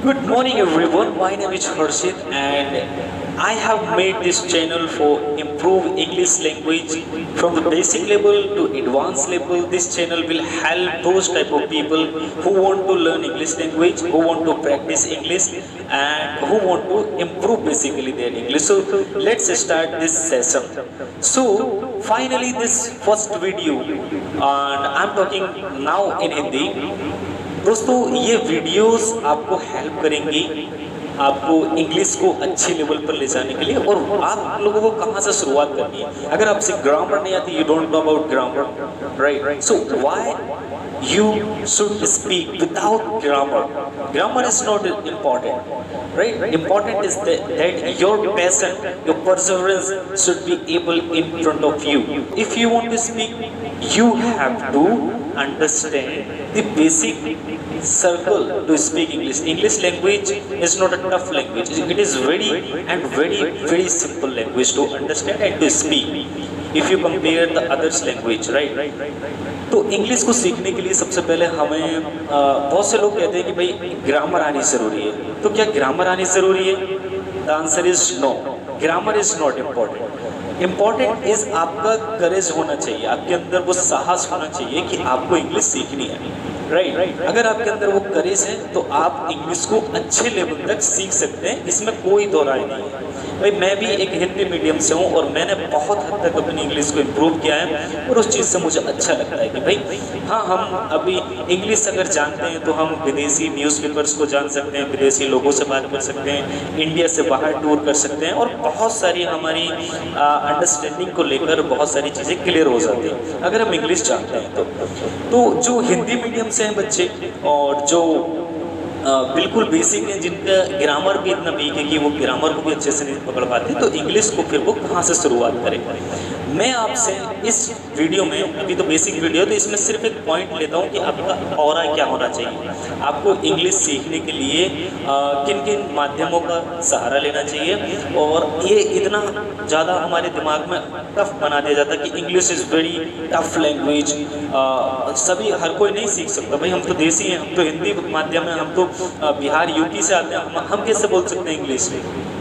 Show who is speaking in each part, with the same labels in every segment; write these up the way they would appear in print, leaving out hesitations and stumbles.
Speaker 1: Good morning everyone, my name is Harshit and I have made this channel for improve English language from the basic level to advanced level. This channel will help those type of people who want to learn English language, who want to practice English and who want to improve basically their English. So let's start this session. So finally this first video and I'm talking now in Hindi. दोस्तों ये videos आपको help करेंगी आपको English को अच्छे level पर ले जाने के लिए। और आप लोगों को कहाँ से शुरुआत करनी है? अगर आपसे ग्रामर नहीं आती, you don't know about grammar, right? So why you should speak without grammar? Grammar is not important, right? Important is that your passion, your perseverance should be able in front of you. If you want to speak, you have to understand the basic circle to speak English. English language is not a tough language. It is very simple language to understand and to speak. If you compare the others language, right? तो English को सीखने के लिए सबसे पहले हमें बहुत से लोग कहते हैं कि भाई ग्रामर आनी ज़रूरी है। तो क्या ग्रामर आनी ज़रूरी है? The answer is no, grammar is not important. Important is आपका करेज होना चाहिए, आपके अंदर वो साहस होना चाहिए कि आपको इंग्लिश सीखनी है, राइट? अगर आपके अंदर वो करेज है तो आप इंग्लिश को अच्छे लेवल तक सीख सकते हैं, इसमें कोई दो राय नहीं है। भाई मैं भी एक हिंदी मीडियम से हूँ और मैंने बहुत हद तक अपनी इंग्लिश को इम्प्रूव किया है और उस चीज़ से मुझे अच्छा लगता है कि भाई हाँ, हम अभी इंग्लिश अगर जानते हैं तो हम विदेशी न्यूज़पेपर्स को जान सकते हैं, विदेशी लोगों से बात कर सकते हैं, इंडिया से बाहर टूर कर सकते हैं और बहुत सारी हमारी अंडरस्टैंडिंग को लेकर बहुत सारी चीज़ें क्लियर हो जाती हैं अगर हम इंग्लिश जानते हैं तो जो हिंदी मीडियम से हैं बच्चे और जो बिल्कुल बेसिक हैं, जिनका ग्रामर भी इतना वीक है कि वो ग्रामर को भी अच्छे से नहीं पकड़ पाते, तो इंग्लिश को फिर वो कहाँ से शुरुआत करें? मैं आपसे इस वीडियो में, अभी तो बेसिक वीडियो, तो इसमें सिर्फ एक पॉइंट लेता हूँ कि आपका ऑरा क्या होना चाहिए, आपको इंग्लिश सीखने के लिए किन किन माध्यमों का सहारा लेना चाहिए। और ये इतना ज़्यादा हमारे दिमाग में टफ बना दिया जाता है कि English is very tough language, सभी हर कोई नहीं सीख सकता। भाई हम तो देसी हैं, हम तो हिंदी माध्यम है, हम तो बिहार यूपी से आते हैं, हम कैसे बोल सकते हैं इंग्लिश?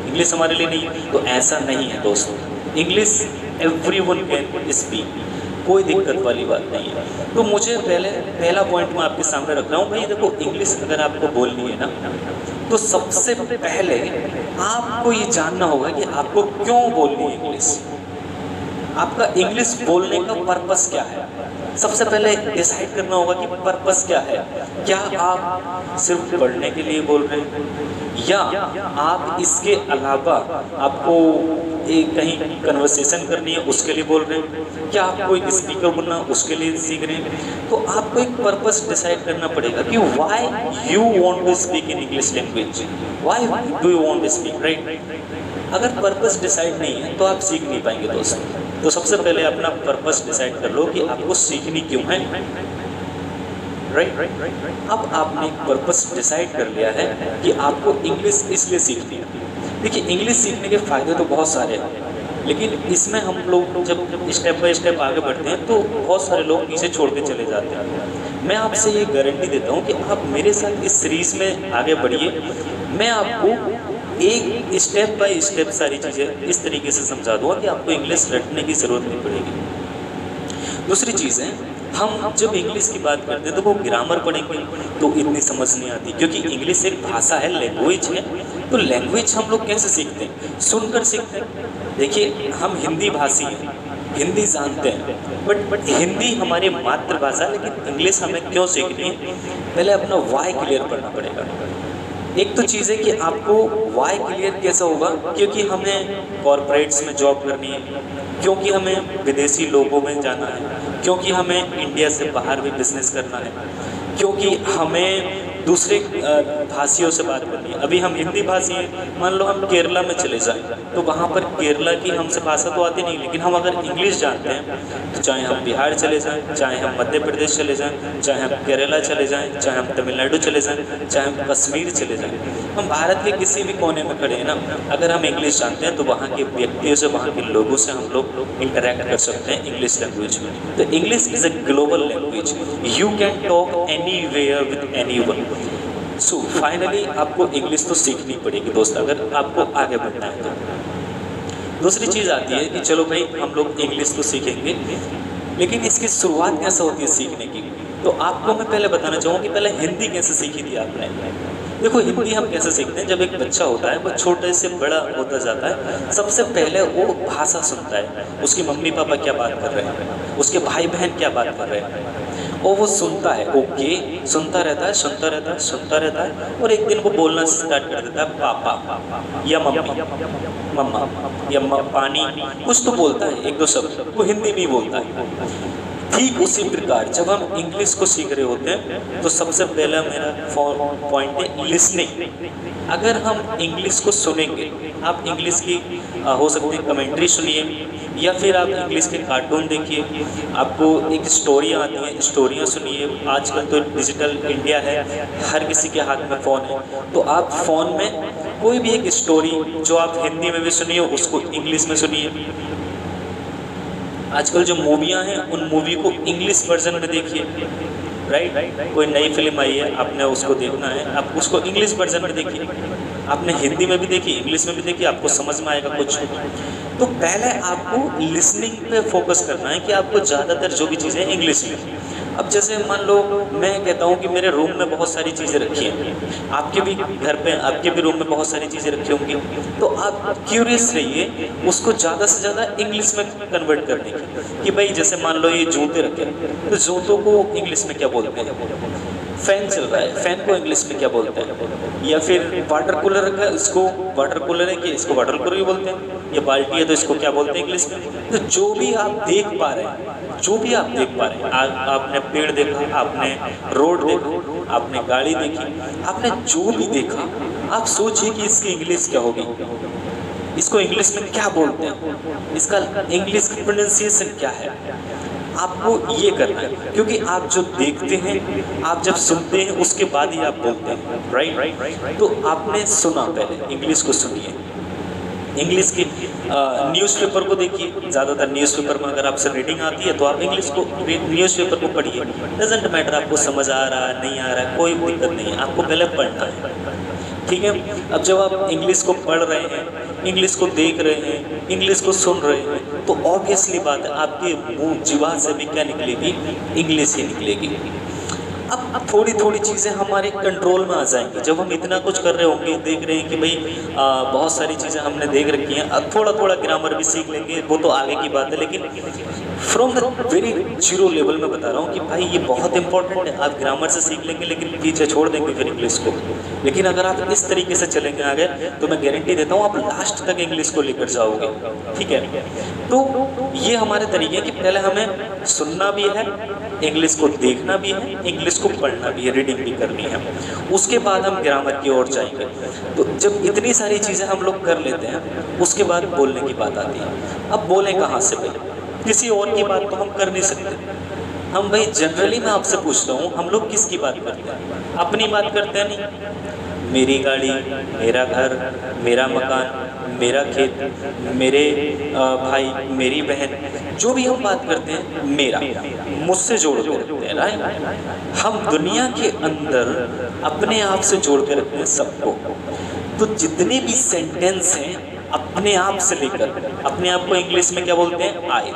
Speaker 1: इंग्लिश हमारे लिए नहीं। तो ऐसा नहीं है दोस्तों, इंग्लिश एवरीवन कैन स्पीक, कोई दिक्कत वाली बात नहीं है। तो मुझे पहला पॉइंट मैं आपके सामने रख रहा हूँ। भाई देखो, इंग्लिश अगर आपको बोलनी है ना, तो सबसे पहले आपको ये जानना होगा कि आपको क्यों बोलनी है इंग्लिश, आपका इंग्लिश बोलने का पर्पस क्या है। सबसे पहले डिसाइड करना होगा कि पर्पस क्या है। क्या आप सिर्फ पढ़ने के लिए बोल रहे हैं या आप इसके अलावा आपको एक कहीं कन्वर्सेशन करनी है उसके लिए बोल रहे हैं, क्या आपको एक स्पीकर बनना उसके लिए सीख रहे हैं? तो आपको एक पर्पस डिसाइड करना पड़ेगा कि why you want to speak in English language, why do you want to speak, right? अगर पर्पस डिसाइड नहीं है तो आप सीख नहीं पाएंगे दोस्तों। तो सबसे पहले अपना पर्पस डिसाइड कर लो कि आपको सीखनी क्यों है, राइट? अब आपने एक पर्पस डिसाइड कर लिया है कि आपको इंग्लिश इसलिए सीखनी है। देखिए, इंग्लिश सीखने के फ़ायदे तो बहुत सारे हैं, लेकिन इसमें हम लोग जब स्टेप बाय स्टेप आगे बढ़ते हैं तो बहुत सारे लोग पीछे छोड़ के चले जाते हैं। मैं आपसे ये गारंटी देता हूँ कि आप मेरे साथ इस सीरीज़ में आगे बढ़िए, मैं आपको एक स्टेप बाय स्टेप सारी चीज़ें इस तरीके से समझा दूँगा कि आपको इंग्लिश रटने की ज़रूरत नहीं पड़ेगी। दूसरी चीज़ है, हम जब इंग्लिश की बात करते हैं तो वो ग्रामर पढ़ेंगे तो इतनी समझ नहीं आती, क्योंकि इंग्लिश एक भाषा है, लैंग्वेज है। तो लैंग्वेज हम लोग कैसे सीखते हैं? सुनकर सीखते हैं। देखिए, हम हिंदी भाषी हैं, हिंदी जानते हैं, बट हिंदी हमारी मातृभाषा, लेकिन इंग्लिश हमें क्यों सीखनी है? पहले अपना वाई क्लियर करना पड़ेगा। एक तो चीज़ है कि आपको वाई क्लियर कैसा होगा, क्योंकि हमें कॉरपोरेट्स में जॉब करनी है, क्योंकि हमें विदेशी लोगों में जाना है, क्योंकि हमें इंडिया से बाहर भी बिजनेस करना है, क्योंकि हमें दूसरे भाषियों से बात करनी है। अभी हम हिंदी भाषी हैं, मान लो हम केरला में चले जाएं तो वहाँ पर केरला की हमसे भाषा तो आती नहीं, लेकिन हम अगर इंग्लिश जानते हैं तो चाहे हम बिहार चले जाएं, चाहे हम मध्य प्रदेश चले जाएं, चाहे हम केरला चले जाएं, चाहे हम तमिलनाडु चले जाएं, चाहे हम कश्मीर चले जाएं, हम भारत के किसी भी कोने में खड़े हैं ना, अगर हम इंग्लिश जानते हैं तो वहाँ के व्यक्तियों से, वहाँ के लोगों से हम लोग इंटरेक्ट कर सकते हैं इंग्लिश लैंग्वेज में। तो English is a global language, you can talk anywhere with anyone. So finally आपको इंग्लिश तो सीखनी पड़ेगी दोस्त, अगर आपको आगे बढ़ना है तो। दूसरी चीज़ आती है कि चलो भाई हम लोग इंग्लिश तो सीखेंगे, लेकिन इसकी शुरुआत कैसे होती है सीखने की। तो आपको मैं पहले बताना चाहूँगा कि पहले हिंदी कैसे सीखी थी आपने। देखो हिंदी हम कैसे सीखते हैं, जब एक बच्चा होता है वो छोटे से बड़ा होता जाता है, सबसे पहले वो भाषा सुनता है, उसकी मम्मी पापा क्या बात कर रहे हैं, उसके भाई बहन क्या बात कर रहे हैं, और वो सुनता है, ओके सुनता रहता है, सुनता रहता है, सुनता रहता है, और एक दिन वो बोलना स्टार्ट कर देता है, पापा या मम्मी, मम्मा या पानी, कुछ तो बोलता है, एक दो शब्द वो हिंदी में ही बोलता है। ठीक उसी प्रकार जब हम इंग्लिश को सीख रहे होते हैं तो सबसे पहला मेरा पॉइंट है लिसनिंग। अगर हम इंग्लिश को सुनेंगे, आप इंग्लिश की हो सकती है कमेंट्री सुनिए, या फिर आप इंग्लिश के कार्टून देखिए, आपको एक स्टोरियाँ आती हैं, स्टोरियाँ सुनिए। आजकल तो डिजिटल इंडिया है, हर किसी के हाथ में फ़ोन है, तो आप फ़ोन में कोई भी एक स्टोरी जो आप हिंदी में भी सुनिए उसको इंग्लिश में सुनिए। आजकल जो मूवियाँ हैं उन मूवी को इंग्लिश वर्जन में देखिए, राइट। कोई नई फिल्म आई है, आपने उसको देखना है, आप उसको इंग्लिश वर्जन में देखिए। आपने हिंदी में भी देखी, इंग्लिश में भी देखी, आपको समझ में आएगा कुछ। तो पहले आपको लिसनिंग पे फोकस करना है कि आपको ज़्यादातर जो भी चीज़ें इंग्लिश में। अब जैसे मान लो मैं कहता हूँ कि मेरे रूम में बहुत सारी चीज़ें रखी हैं, आपके भी घर पे, आपके भी रूम में बहुत सारी चीज़ें रखी होंगी, तो आप क्यूरियस रहिए उसको ज़्यादा से ज़्यादा इंग्लिश में कन्वर्ट करने की। कि भाई जैसे मान लो ये जूते रखे, तो जूतों को इंग्लिश में क्या बोलते हैं, फैन चल रहा है, फैन को इंग्लिश में क्या बोलते हैं, या फिर वाटर कूलर रखा है, इसको वाटर कूलर है कि इसको वाटर कूलर ही बोलते हैं, या बाल्टी है तो इसको क्या बोलते हैं इंग्लिश में। तो जो भी आप देख पा रहे हैं, जो भी आप देख पा रहे हैं, आपने पेड़ देखा, आपने रोड देखा, आपने गाड़ी देखी, आपने जो भी देखा, आप सोचिए कि इसकी इंग्लिश क्या होगी, इसको इंग्लिश में क्या बोलते हैं, इसका इंग्लिश की प्रोनाउंसिएशन क्या है। आपको ये करना है, क्योंकि आप जो देखते हैं, आप जब सुनते हैं उसके बाद ही आप बोलते हैं, राइट। तो आपने सुना, पहले इंग्लिश को सुनिए, इंग्लिश की न्यूज़पेपर को देखिए। ज़्यादातर न्यूज़पेपर में अगर आपसे रीडिंग आती है तो आप इंग्लिश को न्यूज़पेपर को पढ़िए, डजेंट मैटर आपको समझ आ रहा है नहीं आ रहा है, कोई दिक्कत नहीं है, आपको पहले पढ़ना है, ठीक है। अब जब आप इंग्लिश को पढ़ रहे हैं, इंग्लिश को देख रहे हैं, इंग्लिश को सुन रहे हैं, तो ऑब्वियसली बात है आपके मुंह जीवा से भी क्या निकलेगी, इंग्लिश ही निकलेगी। अब थोड़ी थोड़ी चीज़ें हमारे कंट्रोल में आ जाएंगी। जब हम इतना कुछ कर रहे होंगे, देख रहे हैं कि भाई बहुत सारी चीज़ें हमने देख रखी हैं, अब थोड़ा थोड़ा ग्रामर भी सीख लेंगे, वो तो आगे की बात है, लेकिन from the very zero level में बता रहा हूँ कि भाई ये बहुत इंपॉर्टेंट है। आप ग्रामर से सीख लेंगे लेकिन पीछे छोड़ देंगे फिर इंग्लिश को, लेकिन अगर आप इस तरीके से चलेंगे आगे तो मैं गारंटी देता हूँ आप लास्ट तक इंग्लिश को लेकर जाओगे, ठीक है। तो ये हमारे तरीके हैं कि पहले हमें सुनना भी है, इंग्लिश को देखना भी है, इंग्लिश को पढ़ना भी है, रीडिंग भी करनी है, उसके बाद हम ग्रामर की ओर जाएंगे। तो जब इतनी सारी चीज़ें हम लोग कर लेते हैं उसके बाद बोलने की बात आती है। अब बोलें कहाँ से भाई, किसी और की बात तो हम कर नहीं सकते। हम भाई जनरली मैं आपसे पूछता हूँ, हम लोग किसकी बात करते हैं, अपनी बात करते हैं नहीं। मेरी गाड़ी, मेरा घर, मेरा मकान, मेरा खेत, मेरे भाई, मेरी बहन, जो भी हम बात करते हैं मेरा, मुझसे जोड़ के रखते हैं, राइट। हम दुनिया के अंदर अपने आप से जोड़ के रखते हैं सबको। तो जितने भी सेंटेंस हैं अपने आप से लेकर, अपने आप को इंग्लिश में क्या बोलते हैं, आई।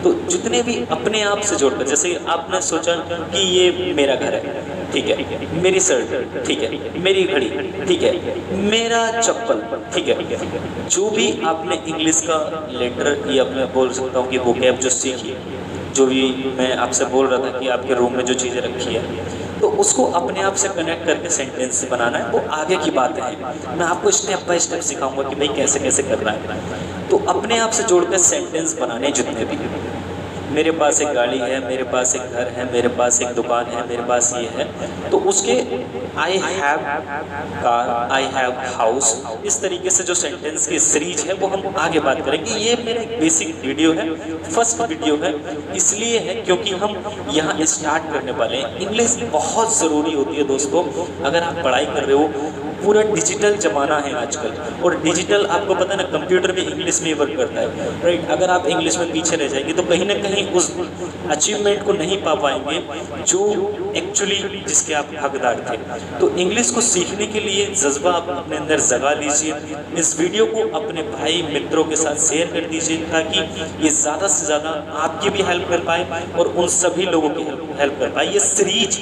Speaker 1: तो जितने भी अपने आप से जोड़कर, जैसे आपने सोचा कि ये मेरा घर है, ठीक है, मेरी शर्ट, ठीक है, मेरी घड़ी, ठीक है, मेरा चप्पल, ठीक है, जो भी आपने इंग्लिश का लेटर या मैं बोल सकता हूँ कि वोकैब जो सीखी, जो भी मैं आपसे बोल रहा था कि आपके रूम में जो चीज़ें रखी है, तो उसको अपने आप से कनेक्ट करके सेंटेंस बनाना है, वो आगे की बात है। मैं आपको स्टेप बाय स्टेप सिखाऊंगा कि भाई कैसे कैसे करना है। तो अपने आप से जोड़कर सेंटेंस बनाने जितने भी, मेरे पास एक गाड़ी है, मेरे पास एक घर है, मेरे पास एक दुकान है, मेरे पास ये है, तो उसके I have car, I have house, इस तरीके से जो सेंटेंस की सीरीज है वो हम आगे बात करेंगे। ये मेरा एक बेसिक वीडियो है, फर्स्ट वीडियो है, इसलिए है क्योंकि हम यहाँ स्टार्ट करने वाले हैं। इंग्लिश बहुत ज़रूरी होती है दोस्तों, अगर आप पढ़ाई कर रहे हो। पूरा डिजिटल ज़माना है आजकल, और डिजिटल आपको पता है ना, कंप्यूटर भी इंग्लिश में ही वर्क करता है, राइट। अगर आप इंग्लिश में पीछे रह जाएंगे तो कहीं ना कहीं उस अचीवमेंट को नहीं पा पाएंगे जो एक्चुअल एक्चुअली जिसके आप हकदार थे। तो इंग्लिश को सीखने के लिए जज्बा आप अपने अंदर जगा लीजिए। इस वीडियो को अपने भाई मित्रों के साथ शेयर कर दीजिए ताकि ये ज़्यादा से ज़्यादा आपकी भी हेल्प कर पाए और उन सभी लोगों की हेल्प कर पाए। ये सीरीज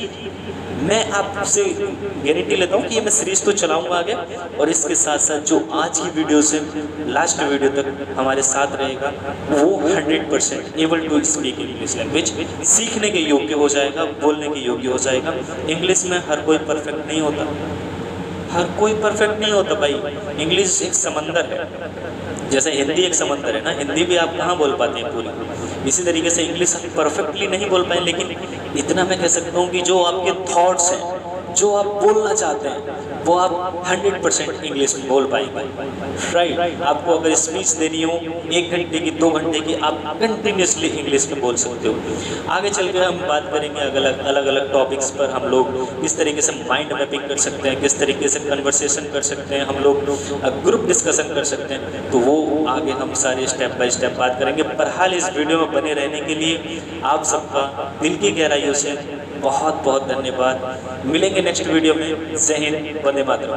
Speaker 1: मैं आपसे गारंटी लेता हूँ कि ये मैं सीरीज तो चलाऊंगा आगे, और इसके साथ साथ जो आज की वीडियो से लास्ट वीडियो तक हमारे साथ रहेगा वो 100% able to speak English language सीखने के योग्य हो जाएगा, बोलने के योग्य हो जाएगा। इंग्लिश में हर कोई परफेक्ट नहीं होता, हर कोई परफेक्ट नहीं होता भाई। इंग्लिश एक समंदर है, जैसे हिंदी एक समंदर है ना, हिंदी भी आप कहाँ बोल पाते हैं पूरी। इसी तरीके से इंग्लिश परफेक्टली नहीं बोल पाए, लेकिन इतना मैं कह सकता हूँ कि जो आपके थॉट्स हैं, जो आप बोलना चाहते हैं, वो आप 100% इंग्लिश में बोल पाएंगे। राइट, आपको अगर स्पीच देनी हो 1 घंटे की 2 घंटे की, आप कंटिन्यूसली इंग्लिश में बोल सकते हो। आगे चल के हम बात करेंगे अलग अलग टॉपिक्स पर, हम लोग किस तरीके से माइंड मैपिंग कर सकते हैं, किस तरीके से कन्वर्सेशन कर सकते हैं, हम लोग ग्रुप डिस्कशन कर सकते हैं, तो वो आगे हम सारे स्टेप बाय स्टेप बात करेंगे। पर हाल इस वीडियो में बने रहने के लिए आप सबका दिल की गहराइयों से बहुत बहुत धन्यवाद। मिलेंगे नेक्स्ट वीडियो में। जय हिंद, वंदे मातरम।